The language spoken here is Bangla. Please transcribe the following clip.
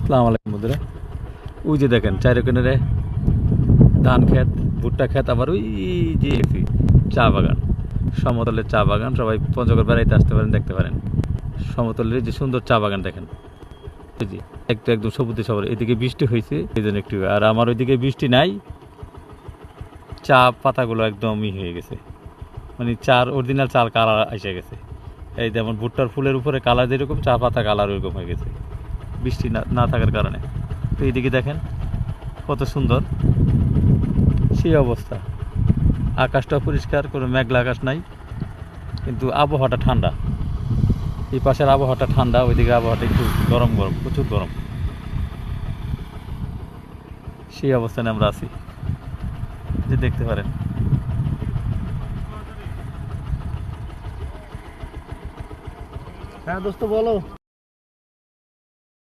আসসালামু আলাইকুম বন্ধুরা। ওই যে দেখেন চারি কোণে ধান ক্ষেত, ভুট্টা ক্ষেত, আবার ওই যে চা বাগান, সমতলের চা বাগান। সবাই পঞ্চগড় বেড়াইতে আসতে পারেন, দেখতে পারেন সমতলের যে সুন্দর চা বাগান দেখেন। এই যে একদম সবুজে সবার। এদিকে বৃষ্টি হয়েছে এই জন্য একটু, আর আমার ওইদিকে বৃষ্টি নাই। চা পাতাগুলো একদমই হয়ে গেছে, মানে চার অরিজিনাল চাল কালার এসে গেছে। এই যেমন ভুট্টার ফুলের উপরে কালার যেরকম, চা পাতা কালার ওইরকম হয়ে গেছে বৃষ্টি না থাকার কারণে। তো এইদিকে দেখেন কত সুন্দর সেই অবস্থা। আকাশটা পরিষ্কার, কোনো মেঘলা আকাশ নাই, কিন্তু আবহাওয়াটা ঠান্ডা। এই পাশের আবহাওয়াটা ঠান্ডা, ওইদিকে আবহাওয়াটা একটু গরম গরম, প্রচুর গরম। সেই অবস্থানে আমরা আছি, যে দেখতে পারেন। হ্যাঁ দোস্ত বলো।